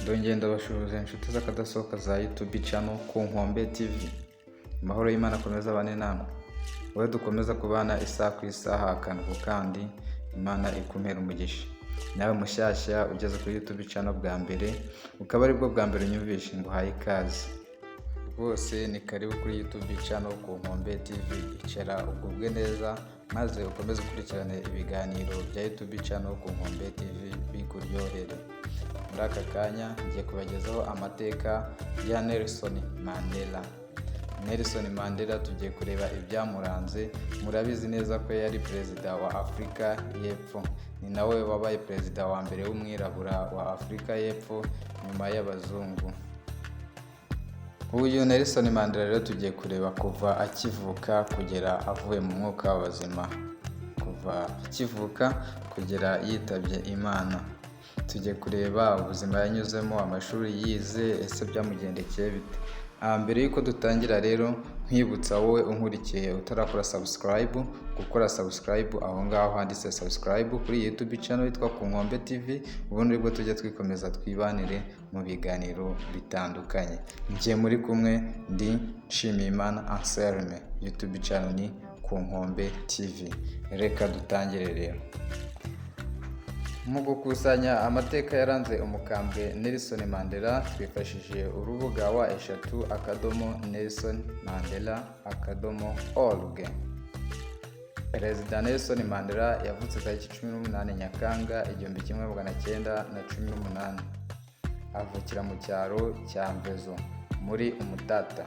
Ndongera ndabashuhuje inshuti z'akadasohoka za YouTube channel ku Nkombe TV. Amahoro y'Imana akomeza abane namwe. Wowe dukomeza kubana isaha ku isaha akantu ku kandi, Imana ikumpera umugisha. Nawe mushyashya ugeze kuri YouTube channel bwa mbere, ukaba ari bwo bwa mbere unyumvishe nguhaye ikaze. Rwose ni karibu kuri YouTube channel ku Nkombe TV. Icara ugubwe neza maze ukomeze ukurikirane ibiganiro bya YouTube channel ku Nkombe TV bikuryohere. Muri aka kanya ngiye kubagezaho amateka ya Nelson Mandela. Nelson Mandela tugiye kureba ibyamuranze. Murabizi neza ko yari perezida wa Afurika y'Epfo, ni nawe wabaye perezida wa mbere w'umwirabura wa Afurika y'Epfo nyuma y'abazungu. Uyu Nelson Mandela rero tugiye kureba kuva akivuka kugera avuye mu mwuka w'abazima, kuva akivuka kugera yitabye Imana. Tugiye kureba ubuzima yanyuzemo, amashuri yize, ese byamugendekeye bite. Mbere yuko dutangira rero nkwibutsa wowe unkurikiye utarakora subscribe, gukora subscribe aho ngaho handitse subscribe kuri YouTube channel yitwa ku Nkombe TV, ubundi nibwo tujye twikomeza twibanire mu biganiro bitandukanye. Ngiye muri kumwe ndi Nshimiyimana Anselme, YouTube channel ni ku Nkombe TV. Reka dutangire rero. Mu gukusanya amateka yaranze umukambwe Nelson Mandela twifashishije urubuga wa#Nelson-Mandela.org. Perezida Nelson Mandela yavutse tariki 18 Nyakanga 1918, avukira mu cyaro cya Mvezo muri Umutata.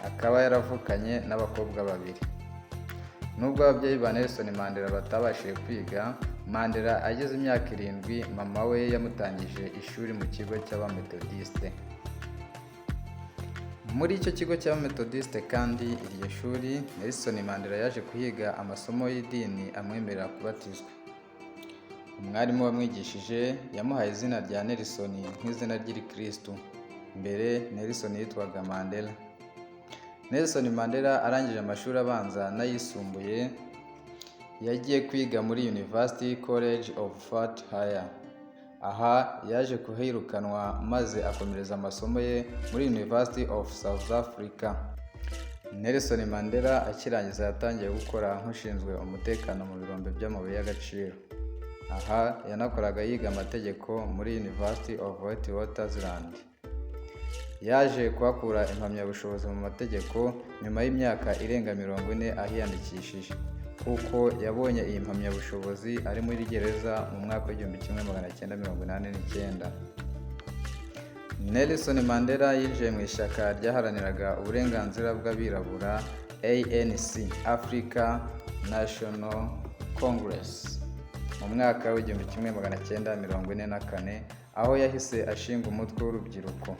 Akaba yaravukanye n'abakobwa babiri. Nubwo ababyeyi ba Nelson Mandela batabashije kwiga, Mandela ageze imyaka 7 mama we yamutangije ishuri mu kigo cy'Abamethodiste. Muri icyo kigo cy'Abamethodiste kandi iryo shuri Nelson Mandela yaje kuhiga amasomo y'idini amwemerera kubatizwa. Umwarimu wamwigishije yamuhaye izina rya Nelson nk'izina ry'Ikristo. Mbere Nelson yitwaga Mandela. Nelson Mandela arangije amashuri abanza n'ayisumbuye, yagiye kwiga muri University College of Fort Hare. Aha yaje kuhirukanwa maze akomereza amasomo ye muri University of South Africa. Nelson Mandela akirangiza yatangiye gukora nk'ushinzwe umutekano mu birombe by'amabuye y'agaciro. Aha yanakoraga yiga amategeko muri University of Witwatersrand. Yaje kuhakura impamyabushobozi mu mategeko nyuma y'imyaka irenga 40 ahiyandikishije, kuko yabonye iyi mpamyabushobozi ari muri gereza mu mwaka w'1989. Nelson Mandela yinjiye mu ishyaka ryaharaniraga uburenganzira bw'abirabura ANC, Africa National Congress, mu mwaka w'1944, aho yahise ashinga umutwe w'urubyiruko.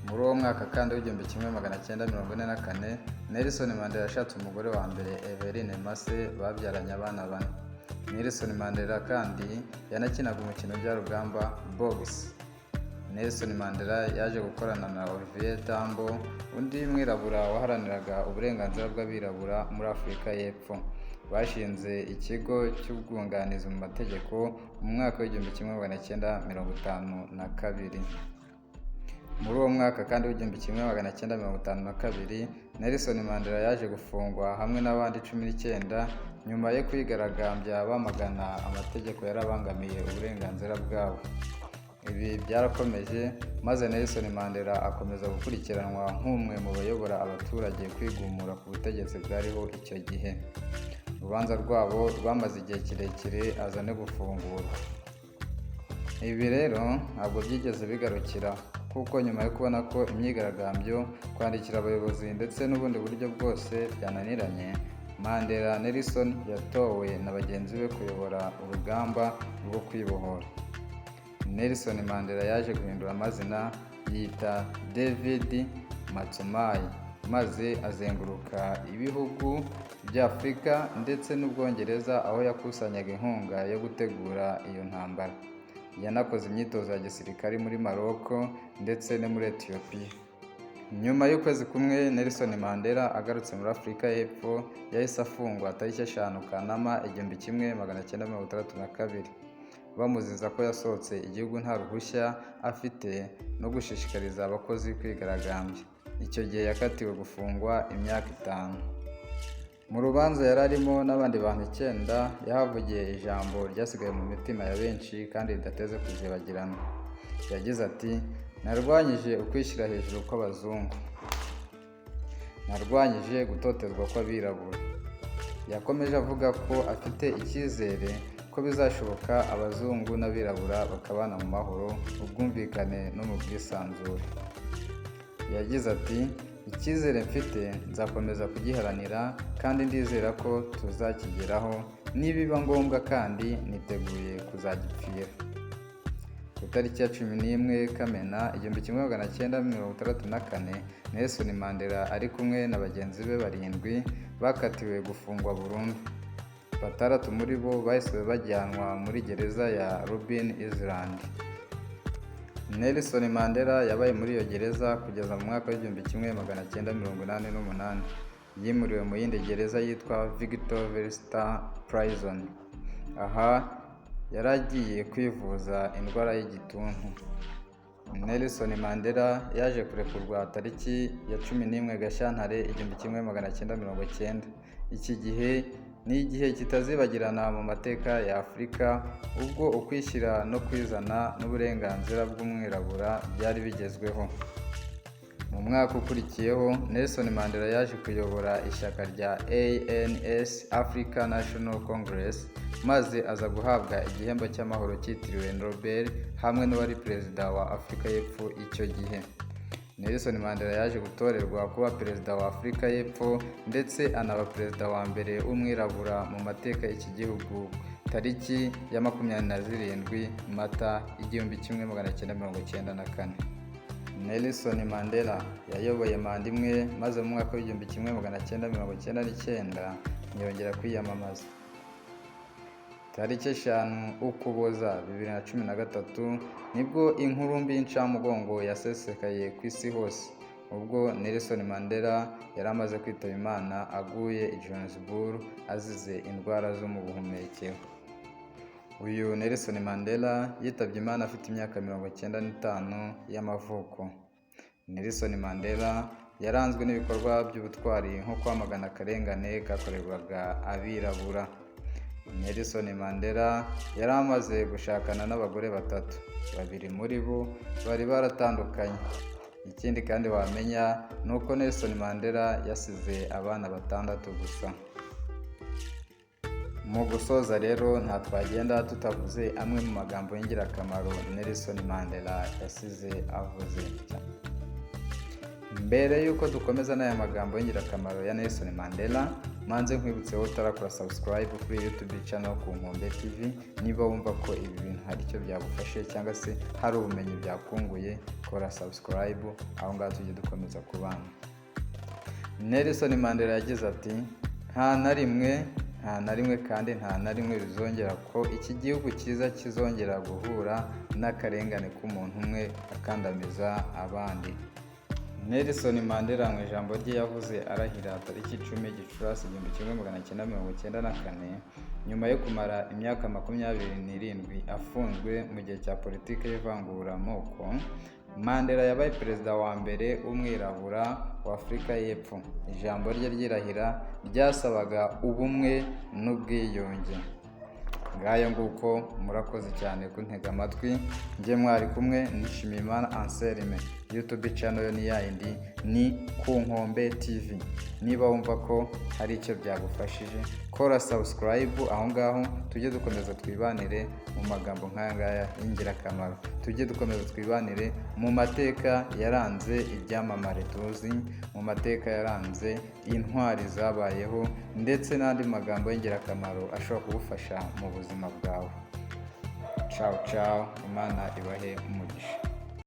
Muri uwo mwaka kandi w'1944, Nelson Mandela yashatse umugore wa mbere Evelyn Massey, babyaranye abana 4. Nelson Mandela kandi yanakinaga umukino njyarugamba box. Nelson Mandela yaje gukorana na Olivier Tambo, undi mwirabura waharaniraga uburenganzira bw'abirabura muri Afurika y'Epfo. Bashinze ikigo cy'ubwunganizi mu mategeko mu mwaka w'1952. Muri uwo mwaka kandi w'1952, Nelson Mandela yaje gufungwa hamwe n'abandi 19 nyuma yo kwigaragambya bamagana amategeko yarabangamiye uburenganzira bwabo. Ibi byarakomeje maze Nelson Mandela akomeza gukurikiranwa nk'umwe mu bayobora abaturage kwigumura ku butegetsi bwariho icyo gihe. Urubanza rwabo rwamaze igihe kirekire aza no gufungurwa. Ibi rero ntabwo byigeze bigarukira, kuko nyuma yo kubona ko imyigaragambyo, kwandikira abayobozi ndetse n'ubundi buryo bwose byananiranye, Mandela Nelson yatowe na bagenzi be kuyobora urugamba rwo kwibohora. Nelson Mandela yaje guhindura amazina, yita David Matsumai, maze azenguruka ibihugu bya Afurika ndetse n'Ubwongereza, aho yakusanyaga inkunga yo gutegura iyo ntambara. Yanakoze imyitozo ya gisirikare muri Morocco ndetse no muri Ethiopia. Nyuma y'ukwezi kumwe Nelson Mandela agarutse muri Afurika y'Epfo, yahise afungwa tariki 5 Kanama 1962. bamuziza ko yasohotse igihugu nta ruhushya afite no gushishikariza abakozi kwigaragambya. Icyo gihe yakatiwe gufungwa imyaka 5. Mu rubanza yari arimo n'abandi bantu 9 yahavugiye ijambo ryasigaye mu mitima ya benshi kandi ridateze kuzibagirana. Yagize ati narwanyije ukwishyira hejuru kw'abazungu, narwanyije gutotezwa kw'abirabura. Yakomeje avuga ko afite icyizere ko bizashoboka abazungu n'abirabura bakabana mu mahoro, ubwumvikane no mu bwisanzure. Yagize ati icyizere mfite nzakomeza kugiharanira kandi ndizera ko tuzakigeraho nibiba ngombwa kandi niteguye kuzagipfira. Ku itariki ya 11 Kamena 1964 Nelson Mandela ari kumwe na bagenzi be 7 bakatiwe gufungwa burundu. 6 muri bo bahise bajyanwa muri gereza ya Robben Island. Nelson Mandela yabaye muri iyo gereza kugeza mu mwaka wa 1988. Yimuriwe mu yindi gereza yitwa Victor Verster Prison. Aha yaragiye kwivuza indwara y'igituntu. Nelson Mandela yaje kurekurwa tariki ya 11 Gashyantare 1990. Iki gihe ni igihe kitazibagirana mu mateka ya Afurika, ubwo ukwishyira no kwizana n'uburenganzira bw'umwirabura byari bigezweho. Mu mwaka ukurikiyeho Nelson Mandela yaje kuyobora ishyaka rya ANC African National Congress, maze aza guhabwa igihembo cy'amahoro cyitiriwe Nobel hamwe n'uwari perezida wa Afurika y'Epfo icyo gihe. Nelson Mandela yaje gutorerwa kuba perezida wa Afurika y'Epfo ndetse anaba perezida wa mbere w'umwirabura mu mateka y'iki gihugu tariki ya 27 Mata 1994. Nelson Mandela yayoboye manda imwe maze mu mwaka wa 1999 yongera kwiyamamaza. Tariki 5 Ukuboza 2013 nibwo inkuru mbi y'incamugongo yasesekaye ku isi hose, ubwo Nelson Mandela yari amaze kwitaba Imana aguye i Johannesburg azize indwara zo mu buhumekero. Uyu Nelson Mandela yitabye Imana afite imyaka 95 y'amavuko. Nelson Mandela yaranzwe n'ibikorwa by'ubutwari nko kwamagana akarengane kakorerwaga abirabura. Nelson Mandela yari amaze gushakana n'abagore 3, 2 muri bo bari baratandukanye. Ikindi kandi wamenya nuko Nelson Mandela yasize abana 6 gusa. Mu gusoza rero nta twagenda tutavuze amwe mu magambo y'ingirakamaro Nelson Mandela yasize avuze. Mbere yuko dukomeza n'aya magambo y'ingirakamaro ya Nelson Mandela, manze nkwibutseho utarakora subscribe kuri YouTube channel ku Nkombe TV. Niba wumva ko ibi bintu hari icyo byagufashe cyangwa se hari ubumenyi byakunguye, kora subscribe, aho ngaho tujye dukomeza kubana. Nelson Mandela yagize ati nta na rimwe kandi nta na rimwe bizongera ko iki gihugu cyiza kizongera guhura n'akarengane k'umuntu umwe akandamiza abandi. Nelson Mandela mu ijambo rye yavuze arahira tariki 10 Gicurasi 1994 nyuma yo kumara imyaka 27 afunzwe mu gihe cya politiki y'ivanguramoko. Mandela yabaye perezida wa mbere w'umwirabura wa Afurika y'Epfo. Ijambo rye ryirahira ryasabaga ubumwe n'ubwiyunge. Ngayo nguko, murakoze cyane kuntega amatwi. Njye mwari kumwe Nishimiyimana Anselme. YouTube channel yo ni yindi ni ku Nkombe TV. Niba wumva ko hari icyo byagufashije, kora subscribe aho ngaho, tujye dukomeza twibanire mu magambo nk'aya ngaya y'ingirakamaro. Tujye dukomeza twibanire mu mateka yaranze ibyamamare tuzi, mu mateka yaranze intwari zabayeho ndetse n'andi magambo y'ingirakamaro ashobora kugufasha mu buzima bwawe. Ciao ciao, Imana ibahe umugisha.